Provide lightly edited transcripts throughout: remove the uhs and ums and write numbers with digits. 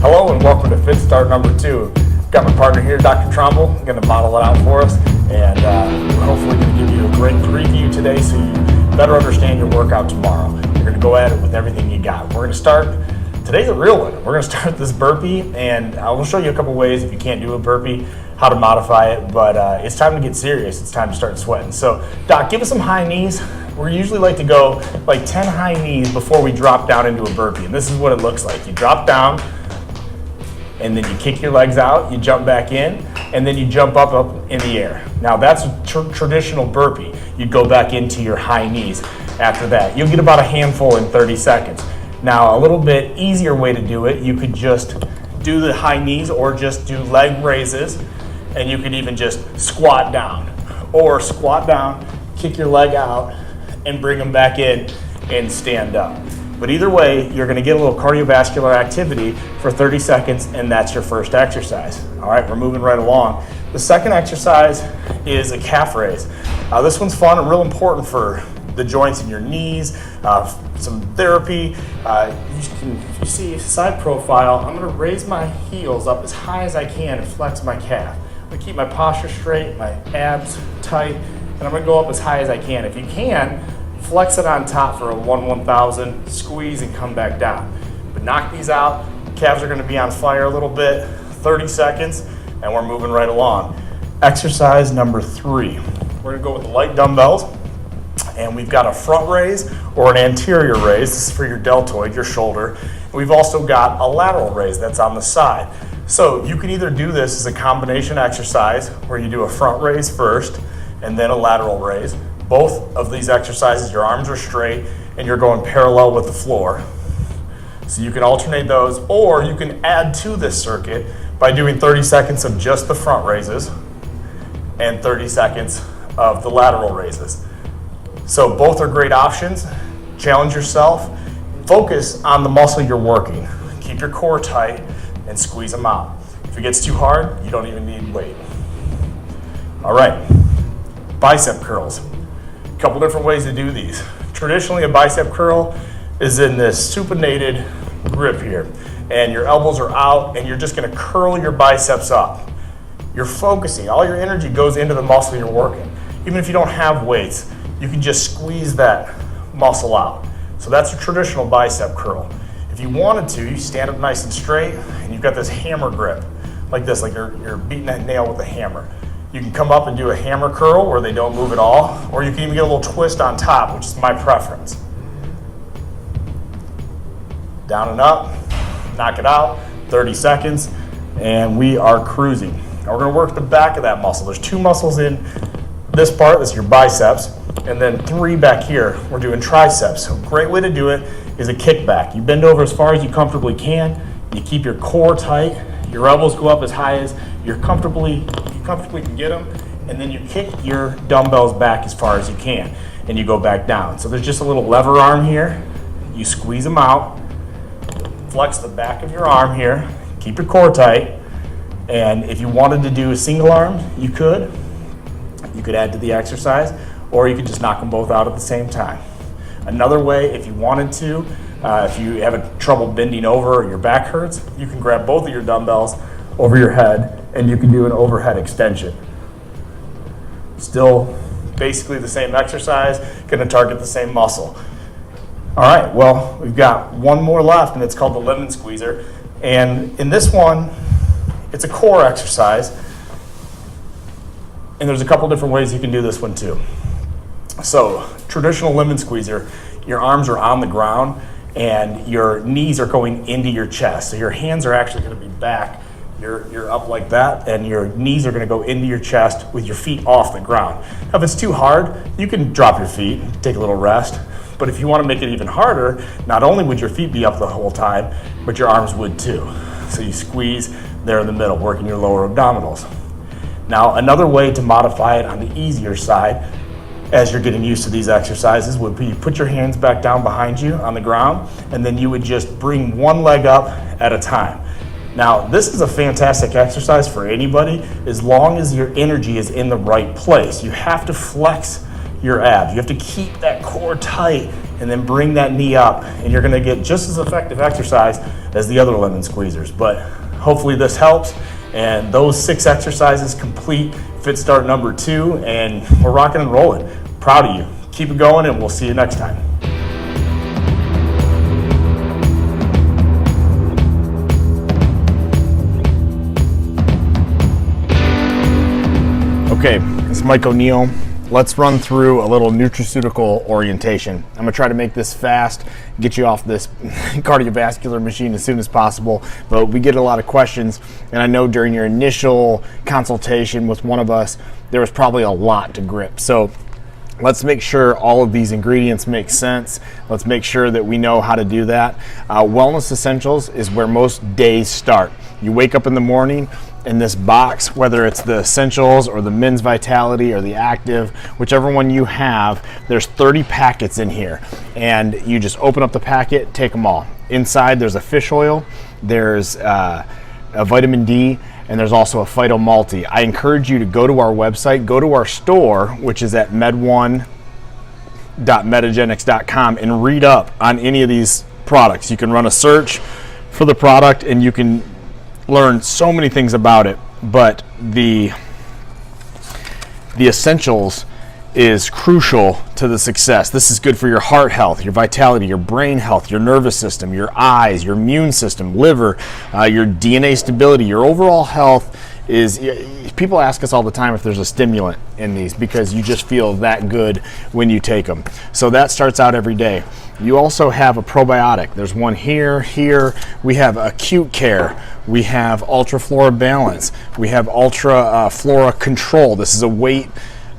Hello and welcome to Fit Start number 2. Got my partner here, Dr. Tromble, going to model it out for us, and we're hopefully going to give you a great preview today so you better understand your workout tomorrow. You're going to go at it with everything you got. We're going to start, today's a real one. We're going to start this burpee, and I will show you a couple ways if you can't do a burpee, how to modify it, but it's time to get serious. It's time to start sweating. So, Doc, give us some high knees. We usually like to go like 10 high knees before we drop down into a burpee, and this is what it looks like. You drop down, and then you kick your legs out, you jump back in, and then you jump up in the air. Now that's a traditional burpee. You'd go back into your high knees after that. You'll get about a handful in 30 seconds. Now a little bit easier way to do it, you could just do the high knees or just do leg raises, and you could even just squat down. Or squat down, kick your leg out, and bring them back in and stand up. But either way, you're going to get a little cardiovascular activity for 30 seconds, and that's your first exercise. All right, we're moving right along. The second exercise is a calf raise. This one's fun and real important for the joints in your knees, some therapy. If you see side profile, I'm going to raise my heels up as high as I can and flex my calf. I'm going to keep my posture straight, my abs tight, and I'm going to go up as high as I can. If you can, flex it on top for a 1/1000, squeeze and come back down. But knock these out, calves are gonna be on fire a little bit, 30 seconds, and we're moving right along. Exercise number 3. We're gonna go with the light dumbbells, and we've got a front raise or an anterior raise. This is for your deltoid, your shoulder. We've also got a lateral raise that's on the side. So you can either do this as a combination exercise where you do a front raise first and then a lateral raise. Both of these exercises, your arms are straight and you're going parallel with the floor. So you can alternate those, or you can add to this circuit by doing 30 seconds of just the front raises and 30 seconds of the lateral raises. So both are great options. Challenge yourself. Focus on the muscle you're working. Keep your core tight and squeeze them out. If it gets too hard, you don't even need weight. All right, bicep curls. A couple different ways to do these. Traditionally, a bicep curl is in this supinated grip here, and your elbows are out, and you're just gonna curl your biceps up. You're focusing, all your energy goes into the muscle you're working. Even if you don't have weights, you can just squeeze that muscle out. So that's a traditional bicep curl. If you wanted to, you stand up nice and straight, and you've got this hammer grip, like this, like you're beating that nail with a hammer. You can come up and do a hammer curl where they don't move at all, or you can even get a little twist on top, which is my preference. Down and up, knock it out, 30 seconds, and we are cruising. Now we're gonna work the back of that muscle. There's 2 muscles in this part, that's your biceps, and then 3 back here, we're doing triceps. So a great way to do it is a kickback. You bend over as far as you comfortably can, you keep your core tight, your elbows go up as high as you comfortably can get them, and then you kick your dumbbells back as far as you can, and you go back down. So there's just a little lever arm here. You squeeze them out, flex the back of your arm here, keep your core tight, and if you wanted to do a single arm, you could add to the exercise, or you could just knock them both out at the same time. Another way, if you wanted to, if you have trouble bending over or your back hurts, you can grab both of your dumbbells over your head and you can do an overhead extension. Still basically the same exercise, going to target the same muscle. All right, well, we've got one more left, and it's called the lemon squeezer. And in this one, it's a core exercise, and there's a couple different ways you can do this one too. So traditional lemon squeezer, your arms are on the ground and your knees are going into your chest. So your hands are actually going to be back. You're up like that, and your knees are going to go into your chest with your feet off the ground. Now, if it's too hard, you can drop your feet, take a little rest. But if you want to make it even harder, not only would your feet be up the whole time, but your arms would too. So you squeeze there in the middle, working your lower abdominals. Now, another way to modify it on the easier side, as you're getting used to these exercises, would be put your hands back down behind you on the ground, and then you would just bring one leg up at a time. Now, this is a fantastic exercise for anybody as long as your energy is in the right place. You have to flex your abs. You have to keep that core tight and then bring that knee up, and you're gonna get just as effective exercise as the other lemon squeezers. But hopefully this helps, and those 6 exercises complete Fit Start number 2, and we're rocking and rolling. Proud of you. Keep it going, and we'll see you next time. Okay, it's Mike O'Neill. Let's run through a little nutraceutical orientation. I'm gonna try to make this fast, get you off this cardiovascular machine as soon as possible, but we get a lot of questions, and I know during your initial consultation with one of us, there was probably a lot to grip. So let's make sure all of these ingredients make sense. Let's make sure that we know how to do that. Wellness Essentials is where most days start. You wake up in the morning, in this box, whether it's the Essentials or the Men's Vitality or the Active, whichever one you have, there's 30 packets in here, and you just open up the packet, take them all. Inside there's a fish oil, there's a vitamin D, and there's also a phytomulti. I encourage you to go to our website, go to our store, which is at med1.metagenics.com, and read up on any of these products. You can run a search for the product and you can learn so many things about it, but the Essentials is crucial to the success. This is good for your heart health, your vitality, your brain health, your nervous system, your eyes, your immune system, liver, your DNA stability, your overall health. People ask us all the time if there's a stimulant in these, because you just feel that good when you take them. So that starts out every day. You also have a probiotic. There's one here. We have Acute Care. We have Ultra Flora Balance. We have Ultra Flora Control. This is a weight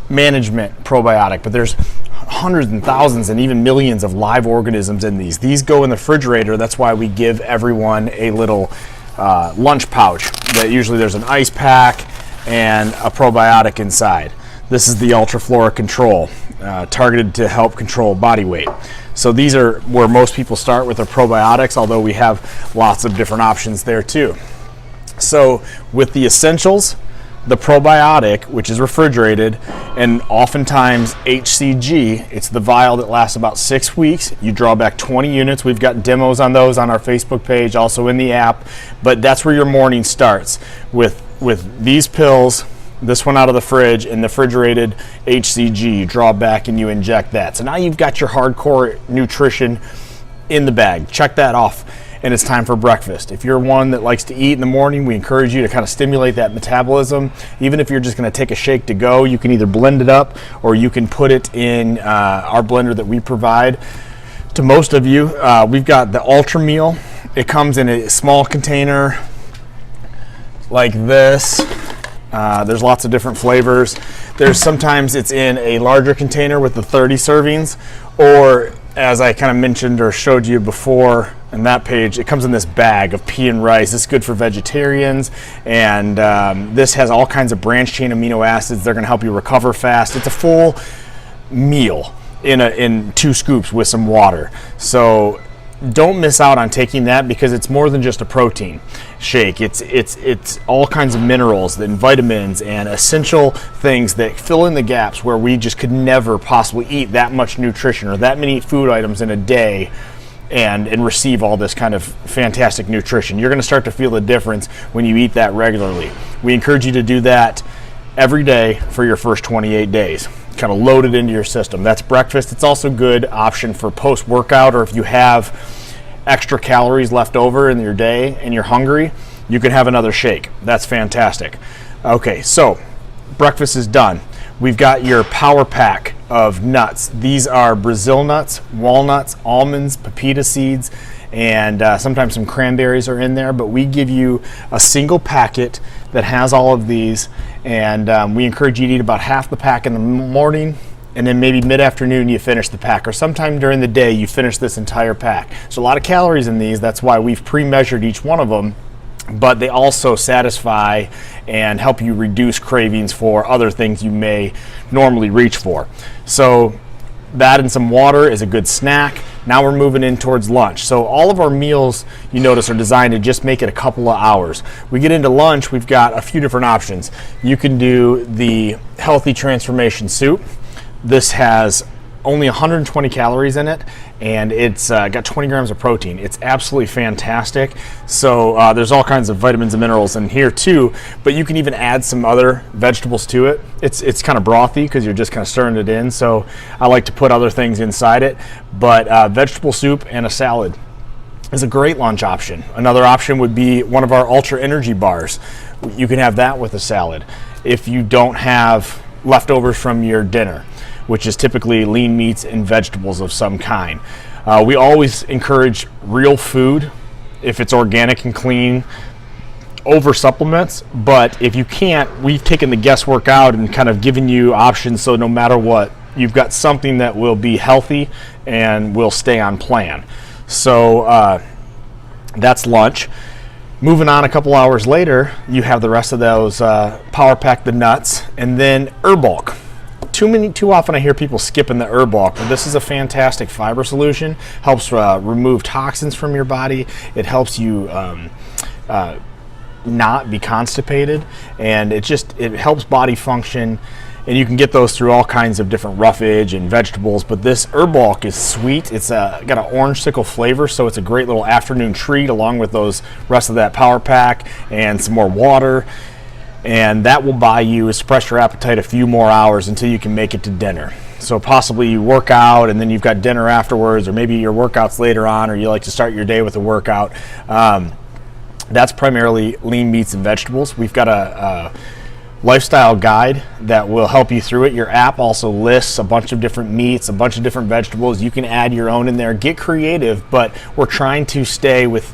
management probiotic, but there's hundreds and thousands and even millions of live organisms in these. These go in the refrigerator. That's why we give everyone a little lunch pouch that usually there's an ice pack and a probiotic inside. This is the Ultra Flora Control, targeted to help control body weight. So these are where most people start with their probiotics, although we have lots of different options there too. So with the Essentials, the probiotic, which is refrigerated, and oftentimes HCG, it's the vial that lasts about 6 weeks. You draw back 20 units. We've got demos on those on our Facebook page, also in the app, but that's where your morning starts with these pills, this one out of the fridge, and the refrigerated HCG. You draw back and you inject that. So now you've got your hardcore nutrition in the bag. Check that off, and it's time for breakfast. If you're one that likes to eat in the morning, we encourage you to kind of stimulate that metabolism. Even if you're just going to take a shake to go, you can either blend it up or you can put it in our blender that we provide to most of you. We've got the Ultra Meal. It comes in a small container like this. There's lots of different flavors. Sometimes it's in a larger container with the 30 servings, or as I kind of mentioned or showed you before on that page, it comes in this bag of pea and rice. It's good for vegetarians, and this has all kinds of branched chain amino acids. They're going to help you recover fast. It's a full meal in 2 scoops with some water. So don't miss out on taking that, because it's more than just a protein shake. It's all kinds of minerals and vitamins and essential things that fill in the gaps where we just could never possibly eat that much nutrition or that many food items in a day and receive all this kind of fantastic nutrition. You're going to start to feel the difference when you eat that regularly. We encourage you to do that every day for your first 28 days. Kind of load it into your system. That's breakfast. It's also a good option for post-workout, or if you have extra calories left over in your day and you're hungry, you can have another shake. That's fantastic. Okay, so breakfast is done. We've got your power pack of nuts. These are Brazil nuts, walnuts, almonds, pepita seeds, and sometimes some cranberries are in there, but we give you a single packet that has all of these, and we encourage you to eat about half the pack in the morning, and then maybe mid-afternoon you finish the pack, or sometime during the day you finish this entire pack. So a lot of calories in these. That's why we've pre-measured each one of them, but they also satisfy and help you reduce cravings for other things you may normally reach for. So that and some water is a good snack. Now we're moving in towards lunch. So all of our meals, you notice, are designed to just make it a couple of hours. We get into lunch, we've got a few different options. You can do the healthy transformation soup. This has only 120 calories in it, and it's got 20 grams of protein. It's absolutely fantastic. So there's all kinds of vitamins and minerals in here too, but you can even add some other vegetables to it. It's kind of brothy because you're just kind of stirring it in, so I like to put other things inside it, but vegetable soup and a salad is a great lunch option. Another option would be one of our Ultra Energy bars. You can have that with a salad. If you don't have leftovers from your dinner, which is typically lean meats and vegetables of some kind. We always encourage real food if it's organic and clean over supplements, but if you can't, we've taken the guesswork out and kind of given you options, so no matter what, you've got something that will be healthy and will stay on plan. So that's lunch. Moving on a couple hours later, you have the rest of those Power Pack, the nuts, and then Herb Bulk. Too often I hear people skipping the Herb Bulk, but this is a fantastic fiber solution. Helps remove toxins from your body. It helps you not be constipated, and it helps body function. And you can get those through all kinds of different roughage and vegetables, but this Herb Bulk is sweet. It's got an orange sickle flavor, so it's a great little afternoon treat along with those rest of that Power Pack and some more water. And that will buy you, suppress your appetite a few more hours until you can make it to dinner. So possibly you work out and then you've got dinner afterwards, or maybe your workout's later on, or you like to start your day with a workout. That's primarily lean meats and vegetables. We've got a lifestyle guide that will help you through it. Your app also lists a bunch of different meats, a bunch of different vegetables. You can add your own in there. Get creative, but we're trying to stay with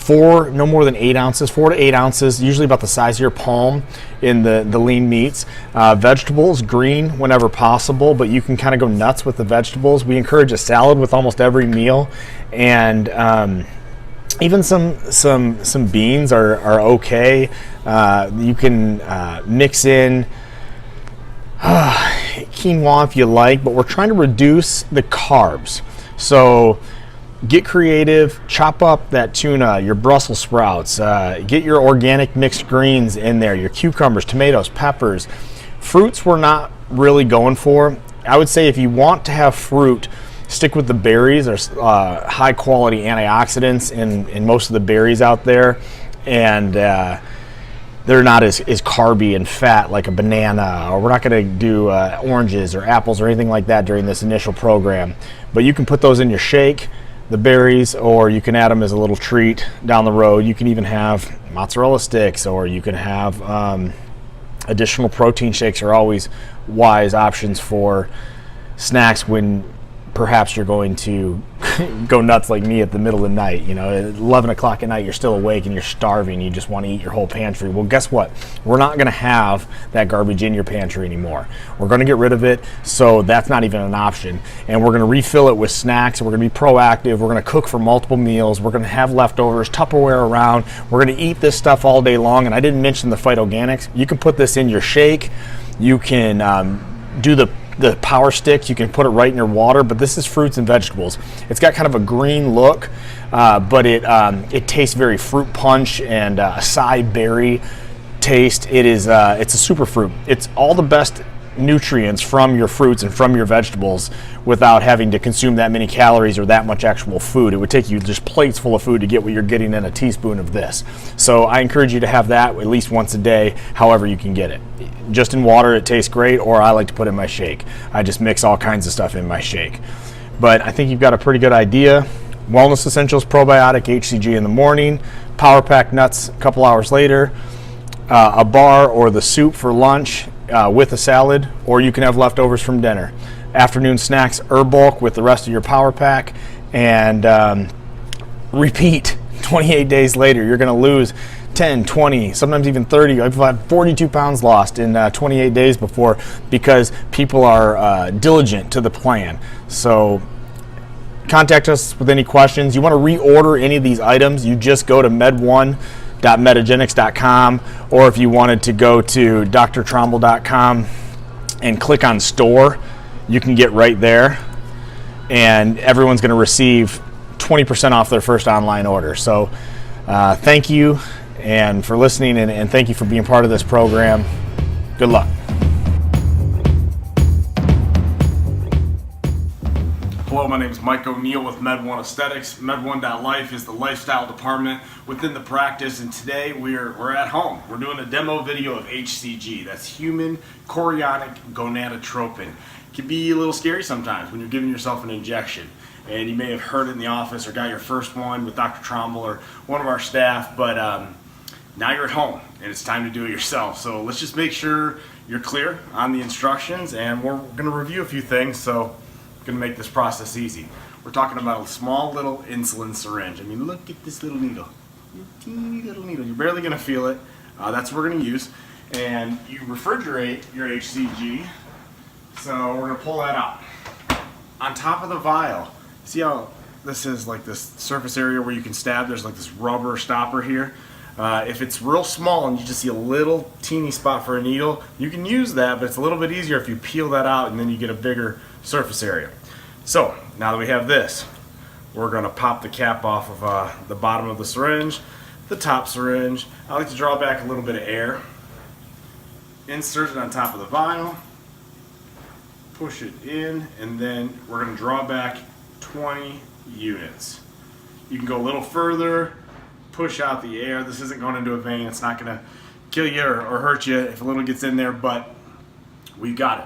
no more than 8 ounces, 4 to 8 ounces, usually about the size of your palm in the lean meats. Vegetables, green whenever possible, but you can kind of go nuts with the vegetables. We encourage a salad with almost every meal, and even some beans are okay. You can mix in quinoa if you like, but we're trying to reduce the carbs. So get creative, chop up that tuna, your Brussels sprouts, get your organic mixed greens in there, your cucumbers, tomatoes, peppers. Fruits we're not really going for. I would say if you want to have fruit, stick with the berries. There's high quality antioxidants in most of the berries out there, and they're not as carby and fat like a banana, or we're not going to do oranges or apples or anything like that during this initial program. But you can put those in your shake, the berries, or you can add them as a little treat down the road. You can even have mozzarella sticks, or you can have additional protein shakes are always wise options for snacks when perhaps you're going to go nuts like me at the middle of the night. You know, at 11 o'clock at night, you're still awake and you're starving. You just want to eat your whole pantry. Well, guess what? We're not going to have that garbage in your pantry anymore. We're going to get rid of it, so that's not even an option. And we're going to refill it with snacks. We're going to be proactive. We're going to cook for multiple meals. We're going to have leftovers, Tupperware around. We're going to eat this stuff all day long. And I didn't mention the phytoorganics. You can put this in your shake. You can do the power sticks. You can put it right in your water, but this is fruits and vegetables. It's got kind of a green look, but it tastes very fruit punch and acai berry taste. It's a super fruit. It's all the best nutrients from your fruits and from your vegetables without having to consume that many calories or that much actual food. It would take you just plates full of food to get what you're getting in a teaspoon of this. So I encourage you to have that at least once a day, however you can get it. Just in water, it tastes great, or I like to put in my shake. I just mix all kinds of stuff in my shake. But I think you've got a pretty good idea. Wellness Essentials Probiotic HCG in the morning, Power Pack nuts a couple hours later, a bar or the soup for lunch with a salad, or you can have leftovers from dinner. Afternoon snacks, Herb Bulk with the rest of your Power Pack, and repeat 28 days later. You're going to lose 10, 20, sometimes even 30. I've had 42 pounds lost in 28 days before, because people are diligent to the plan. So contact us with any questions. You want to reorder any of these items, you just go to med1.metagenics.com, or if you wanted to go to drtromble.com and click on store, you can get right there, and everyone's going to receive 20% off their first online order. So thank you and for listening, and thank you for being part of this program. Good luck. Hello, my name is Mike O'Neill with Med1 Aesthetics. Med1.life is the lifestyle department within the practice, and today we're at home. We're doing a demo video of HCG. That's human chorionic gonadotropin. It can be a little scary sometimes when you're giving yourself an injection. And you may have heard it in the office or got your first one with Dr. Tromble or one of our staff, but now you're at home and it's time to do it yourself. So let's just make sure you're clear on the instructions, and we're going to review a few things, so I'm going to make this process easy. We're talking about a small little insulin syringe. I mean, look at this little needle. Teeny little needle. You're barely going to feel it. That's what we're going to use. And you refrigerate your HCG. So we're going to pull that out. On top of the vial, see how this is like this surface area where you can stab? There's like this rubber stopper here. If it's real small and you just see a little teeny spot for a needle, you can use that, but it's a little bit easier if you peel that out and then you get a bigger surface area. So now that we have this, we're going to pop the cap off of the bottom of the syringe, the top syringe. I like to draw back a little bit of air, insert it on top of the vial, push it in, and then we're going to draw back 20 units. You can go a little further, push out the air. This isn't going into a vein. It's not going to kill you or hurt you if a little gets in there, but we've got it.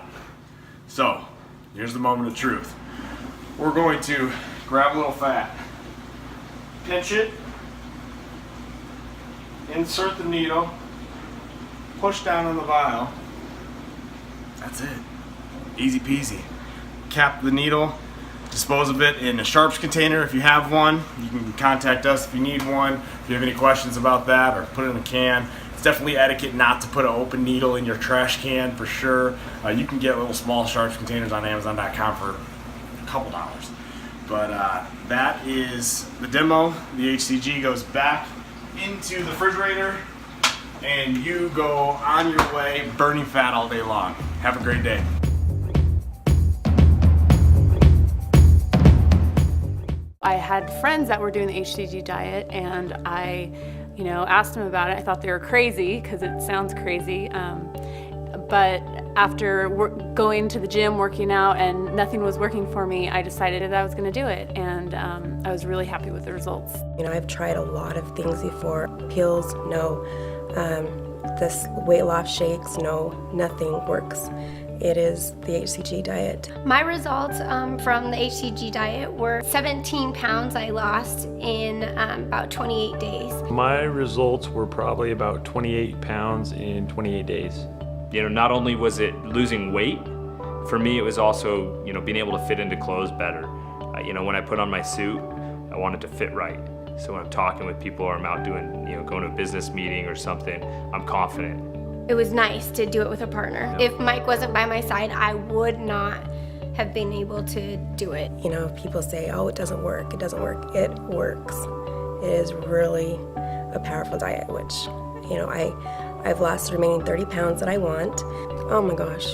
So here's the moment of truth. We're going to grab a little fat, pinch it, insert the needle, push down on the vial. That's it. Easy peasy. Cap the needle, dispose of it in a sharps container if you have one. You can contact us if you need one. If you have any questions about that, or put it in a can. It's definitely etiquette not to put an open needle in your trash can for sure. You can get little small sharps containers on Amazon.com for a couple dollars. But that is the demo. The HCG goes back into the refrigerator and you go on your way burning fat all day long. Have a great day. I had friends that were doing the HCG diet, and I, asked them about it. I thought they were crazy because it sounds crazy. But after going to the gym, working out, and nothing was working for me, I decided that I was going to do it, and I was really happy with the results. I've tried a lot of things before. Pills, no. This weight loss shakes, no. Nothing works. It is the HCG diet. My results from the HCG diet were 17 pounds I lost in about 28 days. My results were probably about 28 pounds in 28 days. Not only was it losing weight, for me it was also, being able to fit into clothes better. When I put on my suit, I wanted to fit right. So when I'm talking with people or I'm out doing, going to a business meeting or something, I'm confident. It was nice to do it with a partner. If Mike wasn't by my side, I would not have been able to do it. People say, oh, it doesn't work, it doesn't work. It works. It is really a powerful diet, which, I've lost the remaining 30 pounds that I want. Oh my gosh.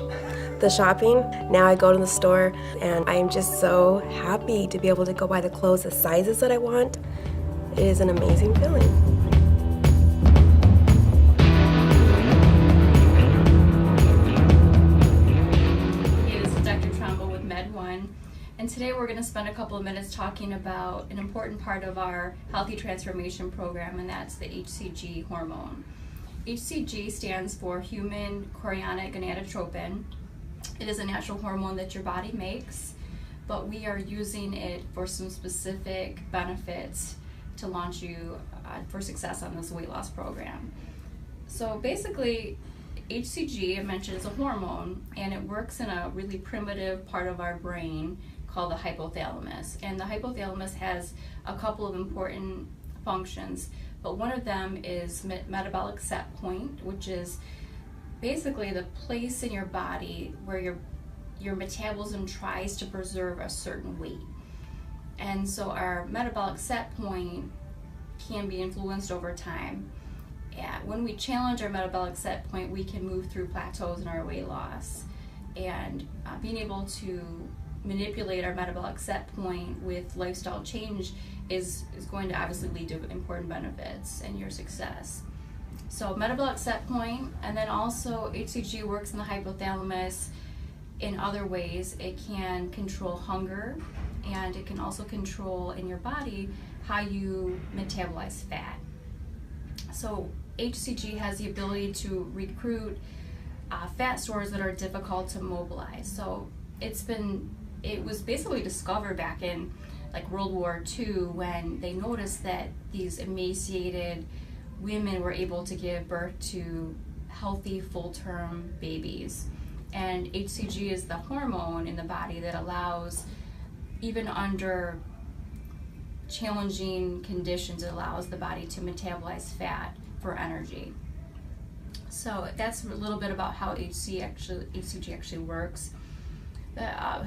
The shopping, now I go to the store and I'm just so happy to be able to go buy the clothes, the sizes that I want. It is an amazing feeling. And today we're going to spend a couple of minutes talking about an important part of our Healthy Transformation Program, and that's the HCG hormone. HCG stands for human chorionic gonadotropin. It is a natural hormone that your body makes, but we are using it for some specific benefits to launch you for success on this weight loss program. So basically, HCG, I mentioned, is a hormone, and it works in a really primitive part of our brain called the hypothalamus. And the hypothalamus has a couple of important functions, but one of them is metabolic set point, which is basically the place in your body where your metabolism tries to preserve a certain weight. And so our metabolic set point can be influenced over time. When we challenge our metabolic set point, we can move through plateaus in our weight loss. And being able to manipulate our metabolic set point with lifestyle change is going to obviously lead to important benefits and your success. So metabolic set point, and then also HCG works in the hypothalamus in other ways. It can control hunger, and it can also control in your body how you metabolize fat. So HCG has the ability to recruit fat stores that are difficult to mobilize. So it was basically discovered back in like World War II when they noticed that these emaciated women were able to give birth to healthy full-term babies. And HCG is the hormone in the body that allows, even under challenging conditions, it allows the body to metabolize fat for energy. So that's a little bit about how HCG actually works.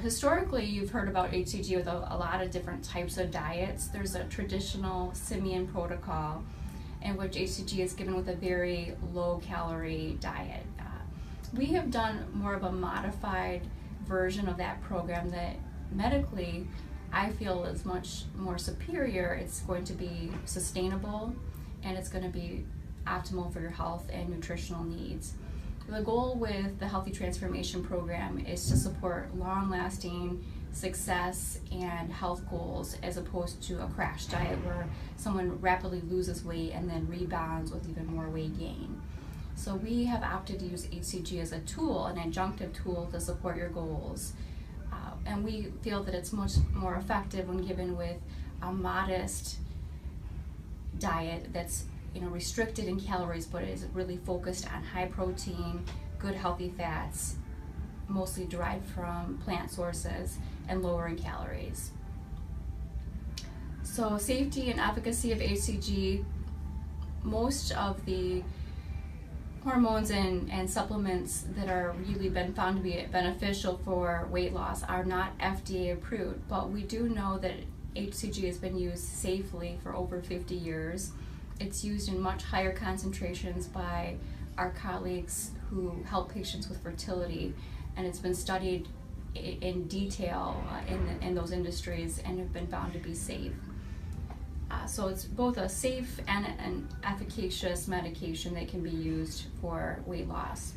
Historically, you've heard about HCG with a lot of different types of diets. There's a traditional Simeon protocol in which HCG is given with a very low-calorie diet. We have done more of a modified version of that program that medically I feel is much more superior. It's going to be sustainable and it's going to be optimal for your health and nutritional needs. The goal with the Healthy Transformation Program is to support long-lasting success and health goals as opposed to a crash diet where someone rapidly loses weight and then rebounds with even more weight gain. So we have opted to use HCG as a tool, an adjunctive tool to support your goals. And we feel that it's much more effective when given with a modest diet that's restricted in calories, but is really focused on high protein, good healthy fats, mostly derived from plant sources, and lower in calories. So safety and efficacy of HCG, most of the hormones and supplements that are really been found to be beneficial for weight loss are not FDA approved, but we do know that HCG has been used safely for over 50 years. It's used in much higher concentrations by our colleagues who help patients with fertility, and it's been studied in detail in those industries and have been found to be safe. So it's both a safe and an efficacious medication that can be used for weight loss.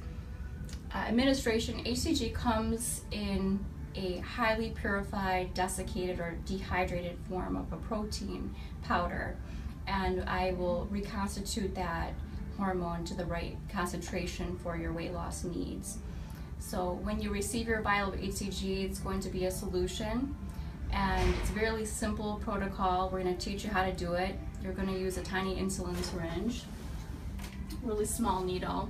Administration, HCG comes in a highly purified, desiccated, or dehydrated form of a protein powder, and I will reconstitute that hormone to the right concentration for your weight loss needs. So when you receive your vial of HCG, it's going to be a solution, and it's a very simple protocol. We're going to teach you how to do it. You're going to use a tiny insulin syringe, really small needle,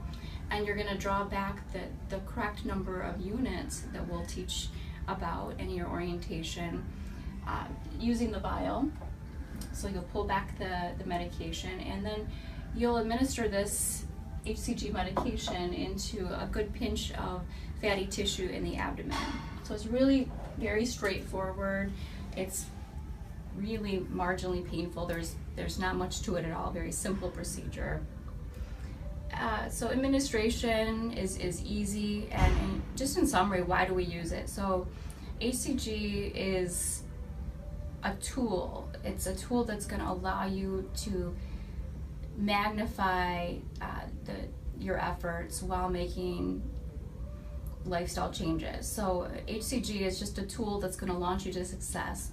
and you're going to draw back the correct number of units that we'll teach about in your orientation using the vial. So you'll pull back the medication, and then you'll administer this HCG medication into a good pinch of fatty tissue in the abdomen. So it's really very straightforward. It's really marginally painful. There's not much to it at all. Very simple procedure. So administration is easy, and just in summary, why do we use it? So HCG is a tool. It's a tool that's going to allow you to magnify your efforts while making lifestyle changes. So HCG is just a tool that's going to launch you to success.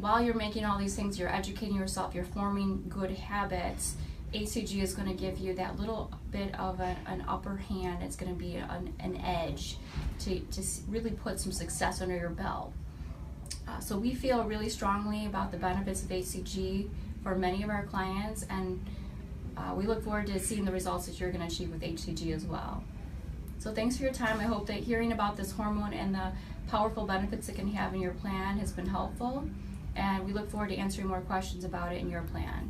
While you're making all these things, you're educating yourself, you're forming good habits. HCG is going to give you that little bit of an upper hand. It's going to be an edge to really put some success under your belt. So we feel really strongly about the benefits of HCG for many of our clients, and we look forward to seeing the results that you're going to achieve with HCG as well. So thanks for your time. I hope that hearing about this hormone and the powerful benefits it can have in your plan has been helpful, and we look forward to answering more questions about it in your plan.